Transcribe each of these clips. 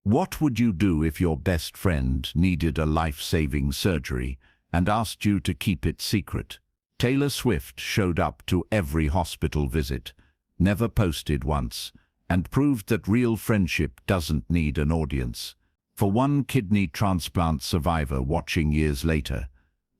What would you do if your best friend needed a life-saving surgery and asked you to keep it secret? Taylor Swift showed up to every hospital visit, never posted once, and proved that real friendship doesn't need an audience. For one kidney transplant survivor watching years later,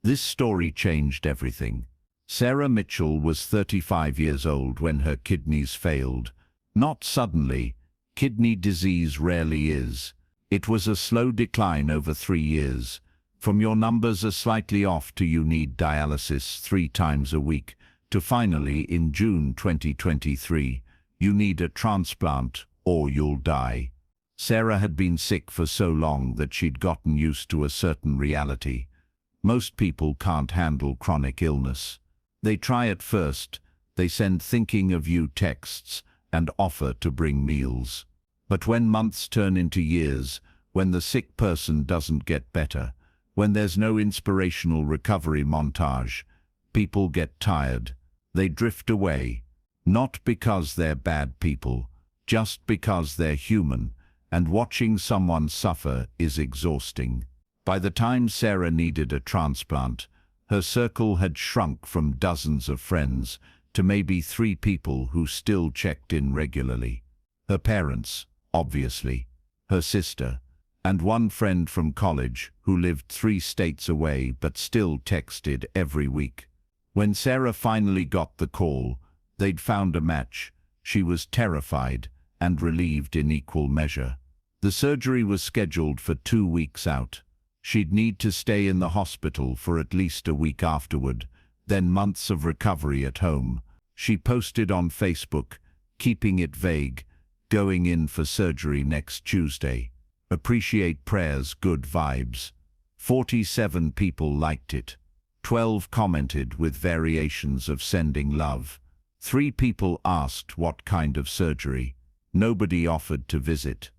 this story changed everything. Sarah Mitchell was 35 years old when her kidneys failed. Not suddenly. Kidney disease rarely is. It was a slow decline over 3 years. From your numbers are slightly off to you need dialysis 3 times a week, to finally, in June 2023, you need a transplant or you'll die. Sarah had been sick for so long that she'd gotten used to a certain reality. Most people can't handle chronic illness. They try at first, they send thinking of you texts and offer to bring meals. But when months turn into years, when the sick person doesn't get better, when there's no inspirational recovery montage, people get tired. They drift away, not because they're bad people, just because they're human, and watching someone suffer is exhausting. By the time Sarah needed a transplant, her circle had shrunk from dozens of friends to maybe 3 people who still checked in regularly. Her parents, obviously, her sister, and one friend from college who lived 3 states away but still texted every week. When Sarah finally got the call, they'd found a match. She was terrified and relieved in equal measure. The surgery was scheduled for 2 weeks out. She'd need to stay in the hospital for at least a week afterward, then months of recovery at home. She posted on Facebook, keeping it vague, going in for surgery next Tuesday. Appreciate prayers, good vibes. 47 people liked it. 12 commented with variations of sending love. 3 people asked what kind of surgery. Nobody offered to visit.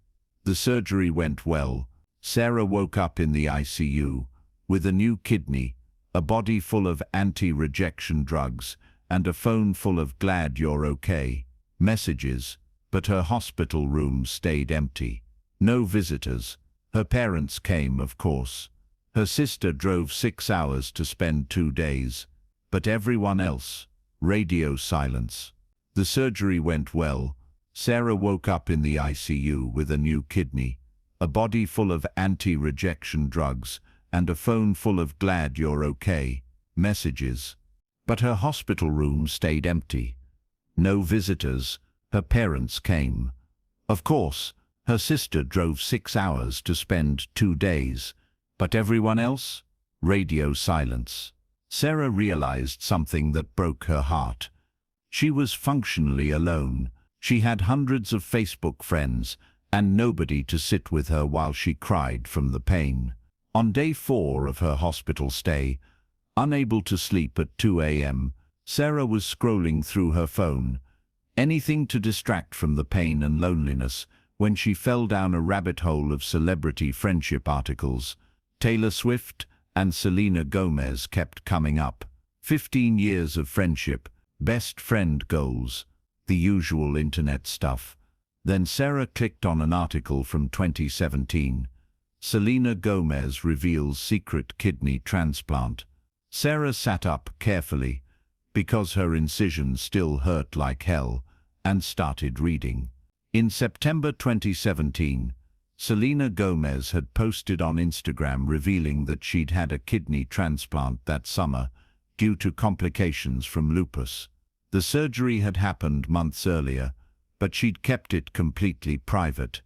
The surgery went well. Sarah woke up in the ICU with a new kidney, a body full of anti-rejection drugs, and a phone full of "glad you're okay" messages, but her hospital room stayed empty. No visitors. Her parents came, of course. Her sister drove 6 hours to spend 2 days. But everyone else, radio silence. The surgery went well. Sarah woke up in the ICU with a new kidney, a body full of anti-rejection drugs, and a phone full of "glad you're okay" messages. But her hospital room stayed empty. No visitors. Her parents came. Of course, her sister drove 6 hours to spend 2 days. But everyone else? Radio silence. Sarah realized something that broke her heart. She was functionally alone. She had hundreds of Facebook friends, and nobody to sit with her while she cried from the pain. On day 4 of her hospital stay, unable to sleep at 2 a.m., Sarah was scrolling through her phone, anything to distract from the pain and loneliness, when she fell down a rabbit hole of celebrity friendship articles. Taylor Swift and Selena Gomez kept coming up. 15 years of friendship, best friend goals, the usual internet stuff. Then Sarah clicked on an article from 2017. Selena Gomez reveals secret kidney transplant. Sarah sat up carefully, because her incision still hurt like hell, and started reading. In September 2017, Selena Gomez had posted on Instagram revealing that she'd had a kidney transplant that summer due to complications from lupus. The surgery had happened months earlier, but she'd kept it completely private.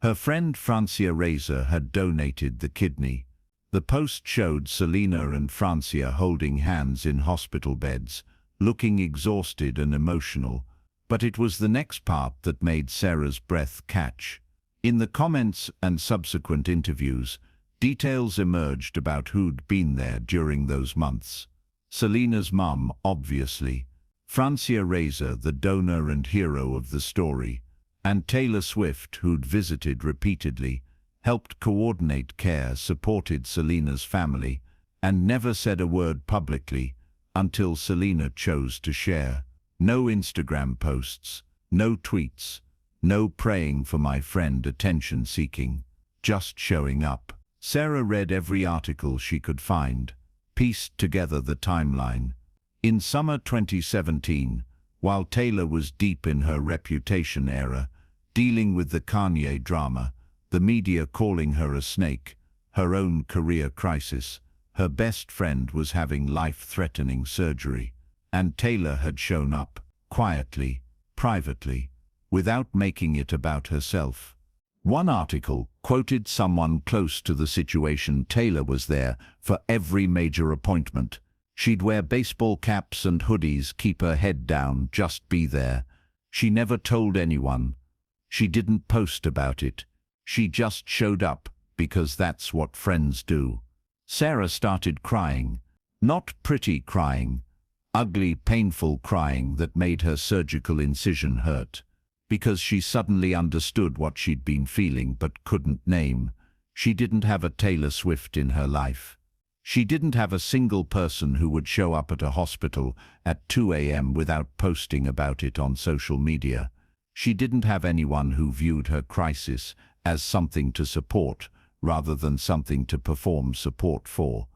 Her friend Francia Reza had donated the kidney. The post showed Selena and Francia holding hands in hospital beds, looking exhausted and emotional. But it was the next part that made Sarah's breath catch. In the comments and subsequent interviews, details emerged about who'd been there during those months. Selena's mum, obviously, Francia Reza, the donor and hero of the story, and Taylor Swift, who'd visited repeatedly, helped coordinate care, supported Selena's family, and never said a word publicly until Selena chose to share. No Instagram posts, no tweets, No praying for my friend, attention seeking. Just showing up. Sarah read every article she could find, pieced together the timeline. In summer 2017, while Taylor was deep in her reputation era, dealing with the Kanye drama, the media calling her a snake, her own career crisis, her best friend was having life-threatening surgery, and Taylor had shown up, quietly, privately, without making it about herself. One article quoted someone close to the situation. Taylor was there for every major appointment. She'd wear baseball caps and hoodies, keep her head down, just be there. She never told anyone. She didn't post about it. She just showed up, because that's what friends do. Sarah started crying. Not pretty crying. Ugly, painful crying that made her surgical incision hurt. Because she suddenly understood what she'd been feeling but couldn't name. She didn't have a Taylor Swift in her life. She didn't have a single person who would show up at a hospital at 2 a.m. without posting about it on social media. She didn't have anyone who viewed her crisis as something to support rather than something to perform support for.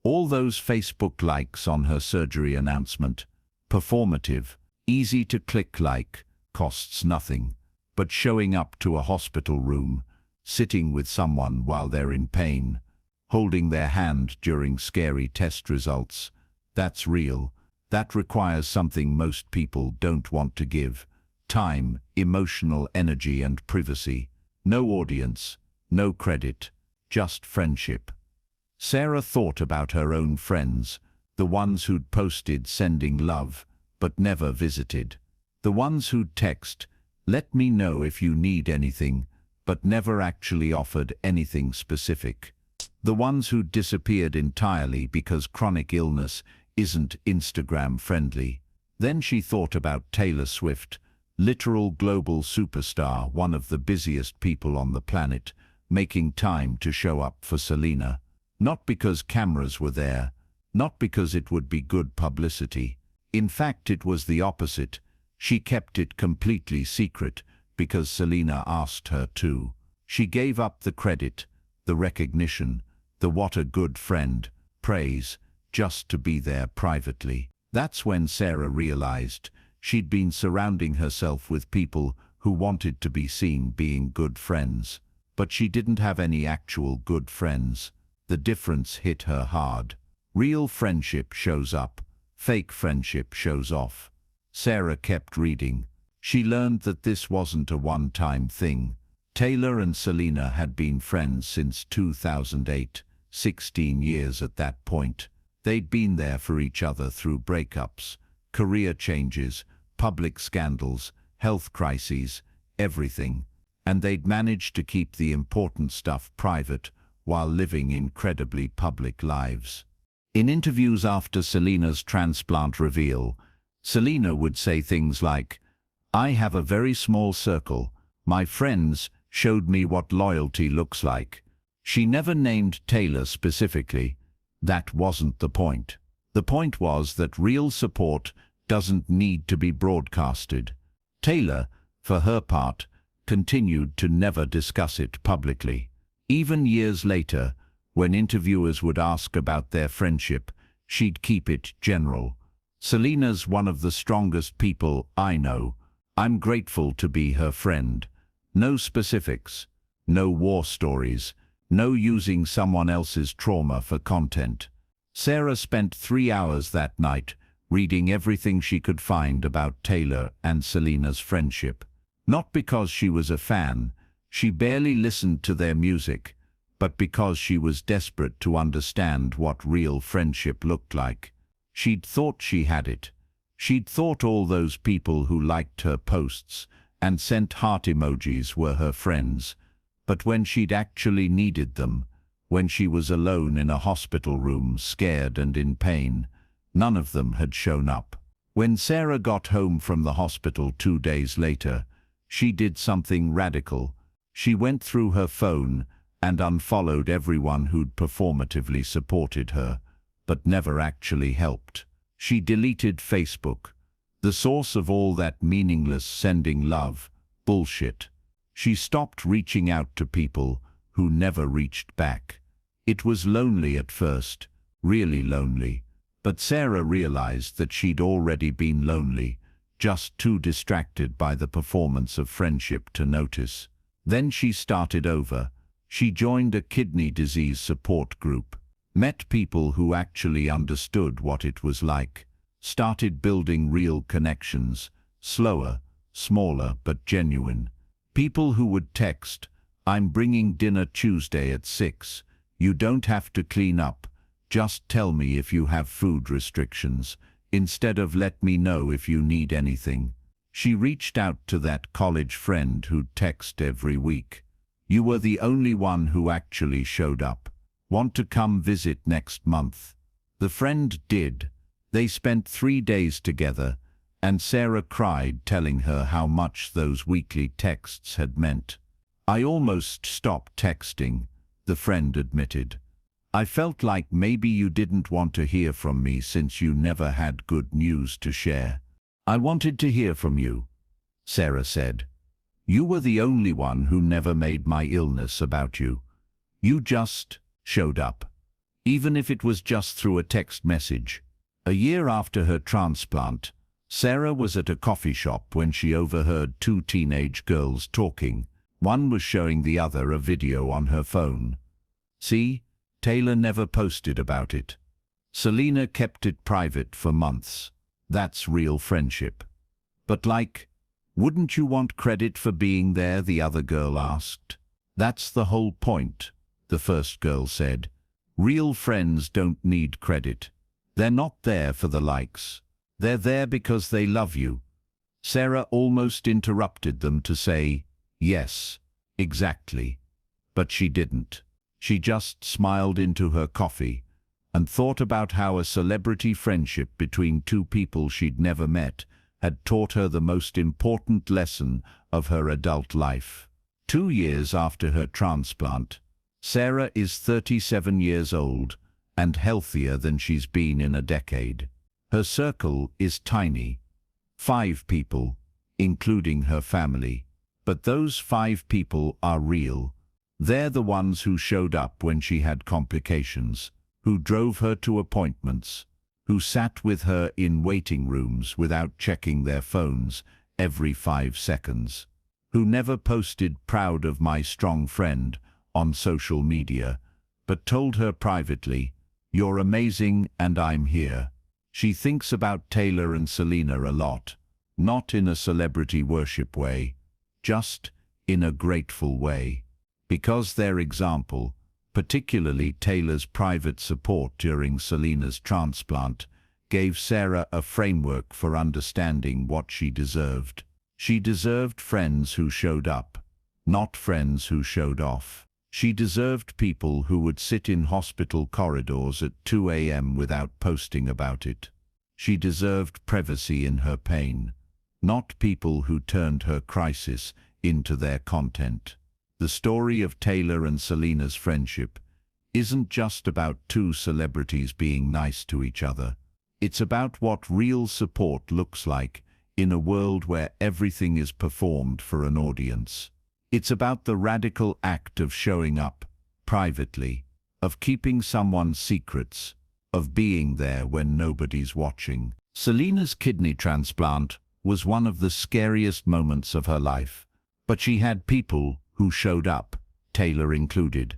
All those Facebook likes on her surgery announcement, performative, easy to click like, costs nothing, but showing up to a hospital room, sitting with someone while they're in pain, holding their hand during scary test results, that's real. That requires something most people don't want to give: time, emotional energy and privacy. No audience, no credit, just friendship. Sarah thought about her own friends, the ones who'd posted sending love, but never visited. The ones who'd text, "Let me know if you need anything," but never actually offered anything specific. The ones who'd disappeared entirely because chronic illness isn't Instagram friendly. Then she thought about Taylor Swift, literal global superstar, one of the busiest people on the planet, making time to show up for Selena. Not because cameras were there, not because it would be good publicity. In fact, it was the opposite. She kept it completely secret because Selena asked her to. She gave up the credit, the recognition, the "what a good friend" praise, just to be there privately. That's when Sarah realized she'd been surrounding herself with people who wanted to be seen being good friends. But she didn't have any actual good friends. The difference hit her hard. Real friendship shows up, fake friendship shows off. Sarah kept reading. She learned that this wasn't a one-time thing. Taylor and Selena had been friends since 2008, 16 years at that point. They'd been there for each other through breakups, career changes, public scandals, health crises, everything. And they'd managed to keep the important stuff private while living incredibly public lives. In interviews after Selena's transplant reveal, Selena would say things like, "I have a very small circle. My friends showed me what loyalty looks like." She never named Taylor specifically. That wasn't the point. The point was that real support doesn't need to be broadcasted. Taylor, for her part, continued to never discuss it publicly. Even years later, when interviewers would ask about their friendship, she'd keep it general. "Selena's one of the strongest people I know. I'm grateful to be her friend." No specifics, no war stories, no using someone else's trauma for content. Sarah spent 3 hours that night reading everything she could find about Taylor and Selena's friendship. Not because she was a fan, she barely listened to their music, but because she was desperate to understand what real friendship looked like. She'd thought she had it. She'd thought all those people who liked her posts and sent heart emojis were her friends. But when she'd actually needed them, when she was alone in a hospital room, scared and in pain, none of them had shown up. When Sarah got home from the hospital 2 days later, she did something radical. She went through her phone and unfollowed everyone who'd performatively supported her, but never actually helped. She deleted Facebook, the source of all that meaningless sending love, Bullshit. She stopped reaching out to people who never reached back. It was lonely at first, really lonely. But Sarah realized that she'd already been lonely, just too distracted by the performance of friendship to notice. Then she started over. She joined a kidney disease support group, met people who actually understood what it was like, started building real connections, slower, smaller but genuine. People who would text, "I'm bringing dinner Tuesday at 6. You don't have to clean up. Just tell me if you have food restrictions, instead of let me know if you need anything." She reached out to that college friend who'd text every week. "You were the only one who actually showed up. Want to come visit next month?" The friend did. They spent 3 days together, and Sarah cried, telling her how much those weekly texts had meant. "I almost stopped texting," the friend admitted. "I felt like maybe you didn't want to hear from me since you never had good news to share." "I wanted to hear from you," Sarah said. "You were the only one who never made my illness about you. You just showed up, even if it was just through a text message." A year after her transplant, Sarah was at a coffee shop when she overheard 2 teenage girls talking. One was showing the other a video on her phone. "See? Taylor never posted about it. Selena kept it private for months. That's real friendship." "But like, wouldn't you want credit for being there?" the other girl asked. "That's the whole point," the first girl said. "Real friends don't need credit. They're not there for the likes. They're there because they love you." Sarah almost interrupted them to say, "Yes, exactly." But she didn't. She just smiled into her coffee and thought about how a celebrity friendship between 2 people she'd never met had taught her the most important lesson of her adult life. 2 years after her transplant, Sarah is 37 years old and healthier than she's been in a decade. Her circle is tiny, 5 people, including her family. But those 5 people are real. They're the ones who showed up when she had complications, who drove her to appointments, who sat with her in waiting rooms without checking their phones every 5 seconds, who never posted "proud of my strong friend" on social media, but told her privately, "You're amazing and I'm here." She thinks about Taylor and Selena a lot, not in a celebrity worship way, just in a grateful way. Because their example, particularly Taylor's private support during Selena's transplant, gave Sarah a framework for understanding what she deserved. She deserved friends who showed up, not friends who showed off. She deserved people who would sit in hospital corridors at 2 a.m. without posting about it. She deserved privacy in her pain, not people who turned her crisis into their content. The story of Taylor and Selena's friendship isn't just about 2 celebrities being nice to each other. It's about what real support looks like in a world where everything is performed for an audience. It's about the radical act of showing up privately, of keeping someone's secrets, of being there when nobody's watching. Selena's kidney transplant was one of the scariest moments of her life, but she had people who showed up, Taylor included,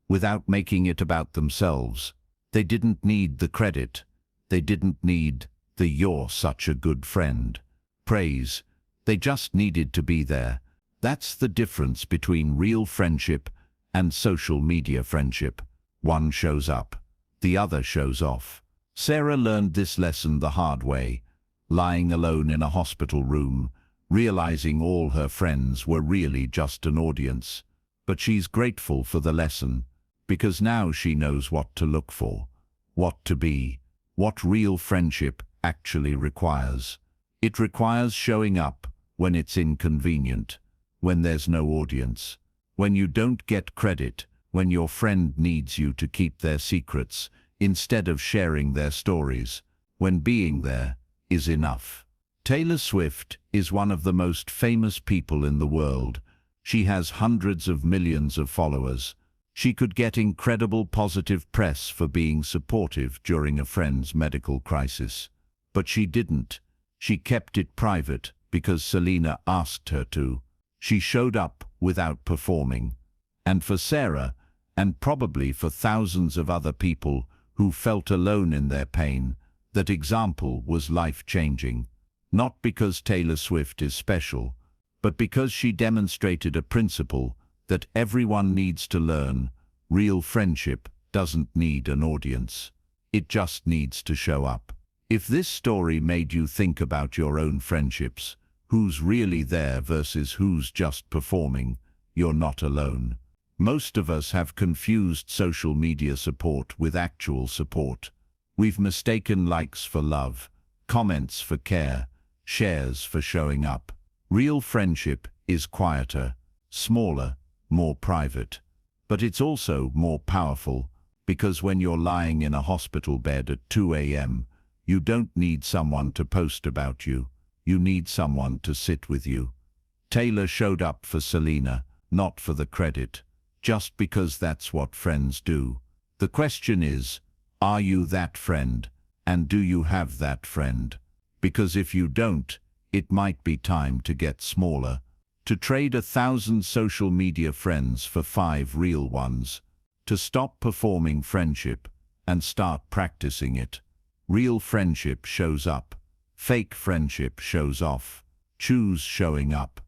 without making it about themselves. They didn't need the credit. They didn't need the "you're such a good friend" praise. They just needed to be there. That's the difference between real friendship and social media friendship. One shows up, the other shows off. Sarah learned this lesson the hard way, lying alone in a hospital room, realizing all her friends were really just an audience. But she's grateful for the lesson, because now she knows what to look for, what to be, what real friendship actually requires. It requires showing up when it's inconvenient, when there's no audience, when you don't get credit, when your friend needs you to keep their secrets instead of sharing their stories, when being there is enough. Taylor Swift is one of the most famous people in the world. She has hundreds of millions of followers. She could get incredible positive press for being supportive during a friend's medical crisis. But she didn't. She kept it private because Selena asked her to. She showed up without performing. And for Sarah, and probably for thousands of other people who felt alone in their pain, that example was life-changing. Not because Taylor Swift is special, but because she demonstrated a principle that everyone needs to learn. Real friendship doesn't need an audience. It just needs to show up. If this story made you think about your own friendships, who's really there versus who's just performing, you're not alone. Most of us have confused social media support with actual support. We've mistaken likes for love, comments for care, shares for showing up. Real friendship is quieter, smaller, more private. But it's also more powerful, because when you're lying in a hospital bed at 2 a.m., you don't need someone to post about you. You need someone to sit with you. Taylor showed up for Selena, not for the credit, just because that's what friends do. The question is, are you that friend? And do you have that friend? Because if you don't, it might be time to get smaller, to trade 1,000 social media friends for 5 real ones, to stop performing friendship and start practicing it. Real friendship shows up. Fake friendship shows off. Choose showing up.